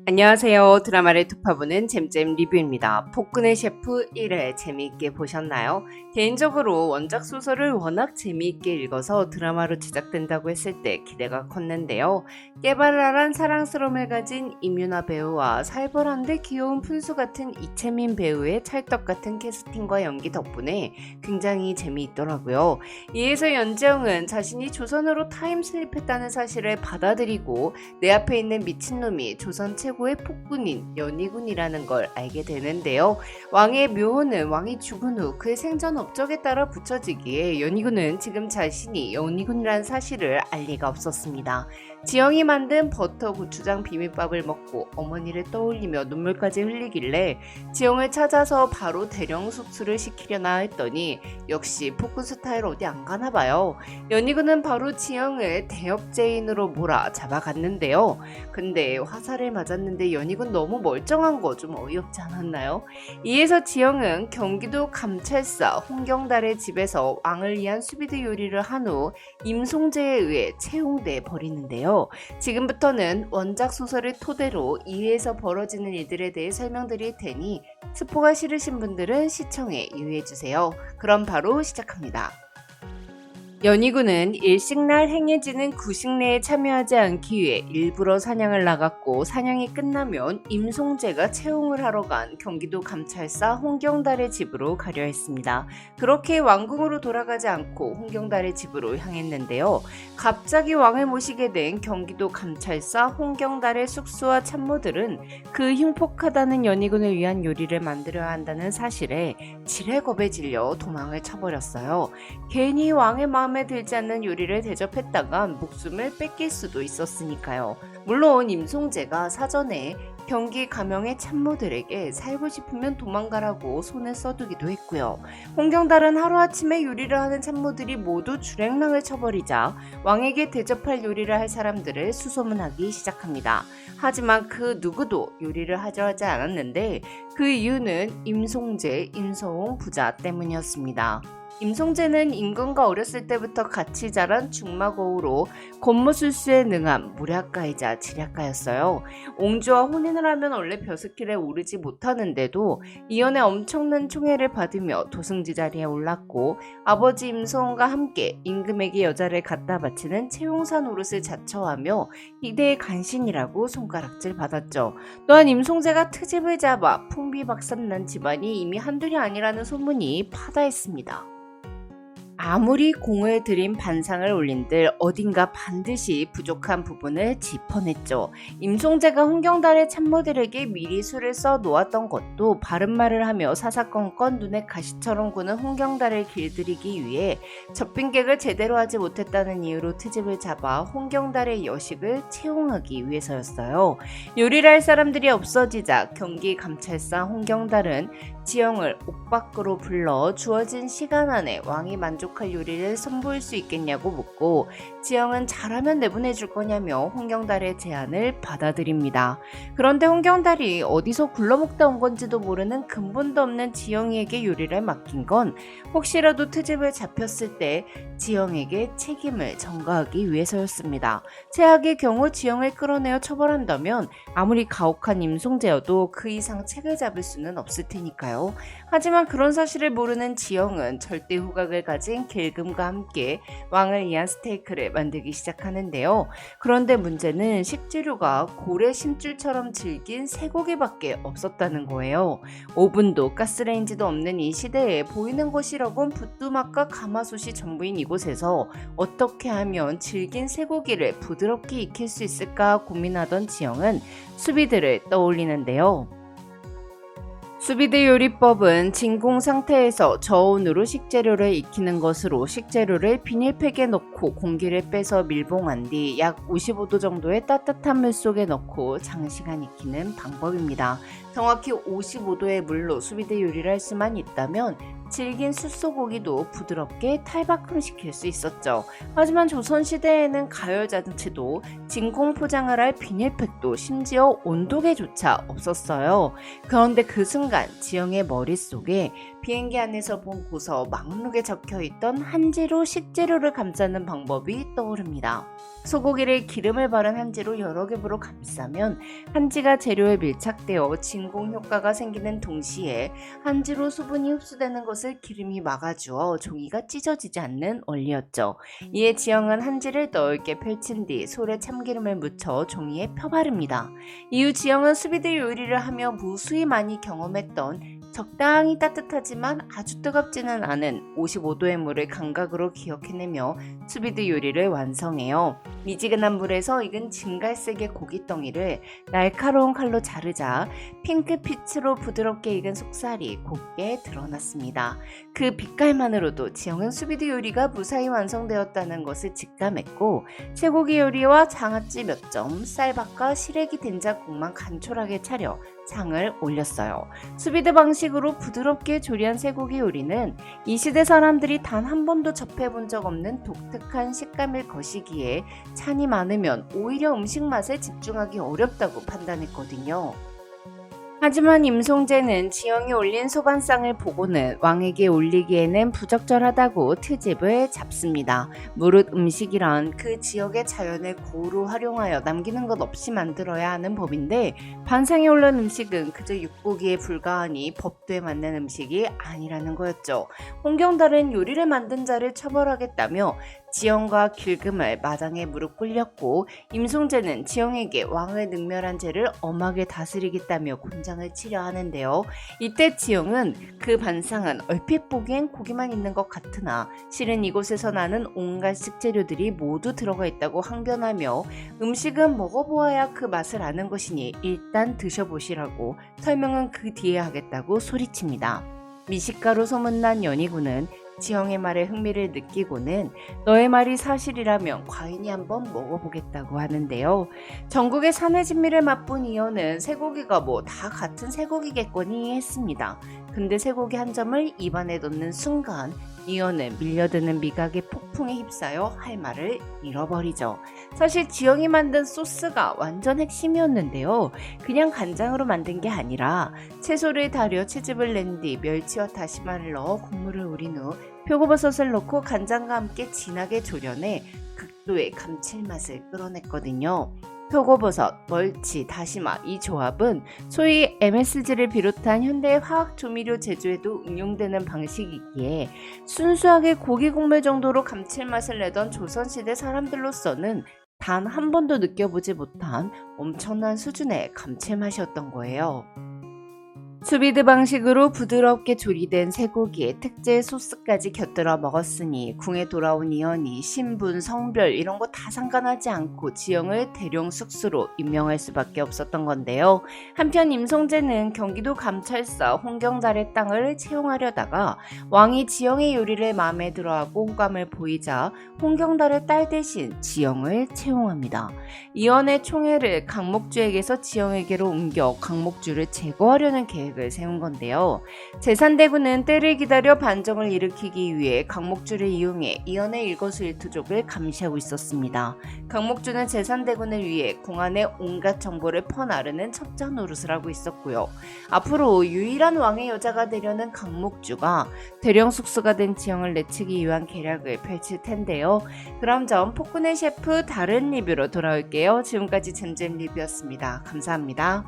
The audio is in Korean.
안녕하세요. 드라마를 투파보는 잼잼 리뷰입니다. 폭군의 셰프 1회 재미있게 보셨나요? 개인적으로 원작 소설을 워낙 재미있게 읽어서 드라마로 제작된다고 했을 때 기대가 컸는데요. 깨발랄한 사랑스러움을 가진 임윤아 배우와 살벌한데 귀여운 푼수 같은 이채민 배우의 찰떡같은 캐스팅과 연기 덕분에 굉장히 재미있더라고요. 이에서 연재영은 자신이 조선으로 타임슬립했다는 사실을 받아들이고 내 앞에 있는 미친놈이 조선 최고의 폭군인 연희군이라는 걸 알게 되는데요. 왕의 묘호는 왕이 죽은 후 그의 생전 업적에 따라 붙여지기에 연희군은 지금 자신이 연희군이라는 사실을 알 리가 없었습니다. 지영이 만든 버터 고추장 비빔밥을 먹고 어머니를 떠올리며 눈물까지 흘리길래 지영을 찾아서 바로 대령 숙수를 시키려나 했더니 역시 폭군 스타일 어디 안 가나 봐요. 연희군은 바로 지영을 대역죄인으로 몰아 잡아갔는데요. 근데 화살을 맞았는데 연희군 너무 멀쩡한 거 좀 어이없지 않았나요? 이에서 지영은 경기도 감찰사 홍경달의 집에서 왕을 위한 수비드 요리를 한 후 임송재에 의해 채용돼 버리는데요. 지금부터는 원작 소설을 토대로 이회에서 벌어지는 일들에 대해 설명드릴 테니 스포가 싫으신 분들은 시청에 유의해주세요. 그럼 바로 시작합니다. 연희군은 일식날 행해지는 구식내에 참여하지 않기 위해 일부러 사냥을 나갔고 사냥이 끝나면 임송재가 채용을 하러 간 경기도 감찰사 홍경달의 집으로 가려 했습니다. 그렇게 왕궁으로 돌아가지 않고 홍경달의 집으로 향했는데요. 갑자기 왕을 모시게 된 경기도 감찰사 홍경달의 숙수와 참모들은 그 흉폭하다는 연희군을 위한 요리를 만들어야 한다는 사실에 지레겁에 질려 도망을 쳐버렸어요. 괜히 왕의 마음에 들지 않는 요리를 대접했다가 목숨을 뺏길 수도 있었으니까요. 물론 임송재가 사전에 경기 감영의 참모들에게 살고 싶으면 도망가라고 손을 써두기도 했고요. 홍경달은 하루아침에 요리를 하는 참모들이 모두 주랭랑을 쳐버리자 왕에게 대접할 요리를 할 사람들을 수소문하기 시작합니다. 하지만 그 누구도 요리를 하려 하지 않았는데 그 이유는 임송재, 임서홍 부자 때문이었습니다. 임송재는 임금과 어렸을 때부터 같이 자란 중마고우로 권모술수에 능한 무략가이자 지략가였어요. 옹주와 혼인을 하면 원래 벼슬길에 오르지 못하는데도 이연의 엄청난 총애를 받으며 도승지 자리에 올랐고 아버지 임서홍과 함께 임금에게 여자를 갖다 바치는 채용사 노릇을 자처하며 이대의 간신이라고 손가락질 받았죠. 또한 임송재가 트집을 잡아 풍비박산난 집안이 이미 한둘이 아니라는 소문이 파다했습니다. 아무리 공을 들인 반상을 올린들 어딘가 반드시 부족한 부분을 짚어냈죠. 임송재가 홍경달의 참모들에게 미리 술을 써 놓았던 것도 바른말을 하며 사사건건 눈에 가시처럼 구는 홍경달을 길들이기 위해 접빈객을 제대로 하지 못했다는 이유로 트집을 잡아 홍경달의 여식을 채용하기 위해서였어요. 요리를 할 사람들이 없어지자 경기 감찰사 홍경달은 지영을 옥 밖으로 불러 주어진 시간 안에 왕이 만족할 요리를 선보일 수 있겠냐고 묻고 지영은 잘하면 내보내줄 거냐며 홍경달의 제안을 받아들입니다. 그런데 홍경달이 어디서 굴러먹다 온 건지도 모르는 근본도 없는 지영이에게 요리를 맡긴 건 혹시라도 트집을 잡혔을 때 지영에게 책임을 전가하기 위해서였습니다. 최악의 경우 지영을 끌어내어 처벌한다면 아무리 가혹한 임송재여도 그 이상 책을 잡을 수는 없을 테니까요. 하지만 그런 사실을 모르는 지영은 절대 후각을 가진 길금과 함께 왕을 위한 스테이크를 만들기 시작하는데요. 그런데 문제는 식재료가 고래 심줄처럼 질긴 쇠고기밖에 없었다는 거예요. 오븐도 가스레인지도 없는 이 시대에 보이는 것이라곤 부뚜막과 가마솥이 전부인 이곳에서 어떻게 하면 질긴 쇠고기를 부드럽게 익힐 수 있을까 고민하던 지영은 수비드를 떠올리는데요. 수비드 요리법은 진공 상태에서 저온으로 식재료를 익히는 것으로 식재료를 비닐팩에 넣고 공기를 빼서 밀봉한 뒤 약 55도 정도의 따뜻한 물 속에 넣고 장시간 익히는 방법입니다. 정확히 55도의 물로 수비드 요리를 할 수만 있다면 질긴 숯소고기도 부드럽게 탈바꿈시킬 수 있었죠. 하지만 조선시대에는 가열잔치도 진공 포장을 할 비닐팩도 심지어 온도계조차 없었어요. 그런데 그 순간 지영의 머릿속에 비행기 안에서 본 고서 막록에 적혀있던 한지로 식재료를 감싸는 방법이 떠오릅니다. 소고기를 기름을 바른 한지로 여러 겹으로 감싸면 한지가 재료에 밀착되어 진공 효과가 생기는 동시에 한지로 수분이 흡수되는 것을 기름이 막아주어 종이가 찢어지지 않는 원리였죠. 이에 지영은 한지를 넓게 펼친 뒤 솔에 참기름을 묻혀 종이에 펴바릅니다. 이후 지영은 수비드 요리를 하며 무수히 많이 경험했던 적당히 따뜻하지만 아주 뜨겁지는 않은 55도의 물을 감각으로 기억해내며 수비드 요리를 완성해요. 미지근한 물에서 익은 진갈색의 고깃덩이를 날카로운 칼로 자르자 핑크빛으로 부드럽게 익은 속살이 곱게 드러났습니다. 그 빛깔만으로도 지영은 수비드 요리가 무사히 완성되었다는 것을 직감했고 쇠고기 요리와 장아찌 몇 점, 쌀밥과 시래기 된장국만 간촐하게 차려 상을 올렸어요. 수비드 방식으로 부드럽게 조리한 쇠고기 요리는 이 시대 사람들이 단 한 번도 접해본 적 없는 독특한 식감일 것이기에 찬이 많으면 오히려 음식 맛에 집중하기 어렵다고 판단했거든요. 하지만 임송재는 지영이 올린 소반상을 보고는 왕에게 올리기에는 부적절하다고 트집을 잡습니다. 무릇 음식이란 그 지역의 자연을 고루 활용하여 남기는 것 없이 만들어야 하는 법인데 반상에 올른 음식은 그저 육고기에 불과하니 법도에 맞는 음식이 아니라는 거였죠. 홍경달은 요리를 만든 자를 처벌하겠다며 지영과 길금을 마당에 무릎 꿇렸고 임송재는 지영에게 왕을 능멸한 죄를 엄하게 다스리겠다며 곤장을 치려 하는데요. 이때 지영은 그 반상은 얼핏 보기엔 고기만 있는 것 같으나 실은 이곳에서 나는 온갖 식재료들이 모두 들어가 있다고 항변하며 음식은 먹어보아야 그 맛을 아는 것이니 일단 드셔보시라고 설명은 그 뒤에 하겠다고 소리칩니다. 미식가로 소문난 연희군은 지영의 말에 흥미를 느끼고는 너의 말이 사실이라면 과인이 한번 먹어보겠다고 하는데요. 전국의 산의 진미를 맛본 이연은 쇠고기가 뭐 다 같은 쇠고기겠거니 했습니다. 근데 쇠고기 한 점을 입안에 넣는 순간 이연은 밀려드는 미각의 폭풍에 휩싸여 할 말을 잃어버리죠. 사실 지영이 만든 소스가 완전 핵심이었는데요. 그냥 간장으로 만든 게 아니라 채소를 달여 채즙을 낸 뒤 멸치와 다시마를 넣어 국물을 우린 후 표고버섯을 넣고 간장과 함께 진하게 졸여내 극도의 감칠맛을 끌어냈거든요. 표고버섯, 멀치, 다시마 이 조합은 소위 MSG를 비롯한 현대의 화학 조미료 제조에도 응용되는 방식이기에 순수하게 고기 국물 정도로 감칠맛을 내던 조선시대 사람들로서는 단 한 번도 느껴보지 못한 엄청난 수준의 감칠맛이었던 거예요. 수비드 방식으로 부드럽게 조리된 쇠고기에 특제 소스까지 곁들여 먹었으니 궁에 돌아온 이연이 신분, 성별 이런 거 다 상관하지 않고 지영을 대령 숙수로 임명할 수밖에 없었던 건데요. 한편 임송재는 경기도 감찰사 홍경달의 땅을 채용하려다가 왕이 지영의 요리를 마음에 들어하고 호감을 보이자 홍경달의 딸 대신 지영을 채용합니다. 이연의 총애를 강목주에게서 지영에게로 옮겨 강목주를 제거하려는 계획을 세운 건데요. 제산대군은 때를 기다려 반정을 일으키기 위해 강목주를 이용해 이연의 일거수일투족을 감시하고 있었습니다. 강목주는 제산대군을 위해 공안의 온갖 정보를 퍼나르는 첩자 노릇을 하고 있었고요. 앞으로 유일한 왕의 여자가 되려는 강목주가 대령 숙수가 된 지영을 내치기 위한 계략을 펼칠 텐데요. 그럼 전 폭군의 셰프 다른 리뷰로 돌아올게요. 지금까지 잼잼 리뷰였습니다. 감사합니다.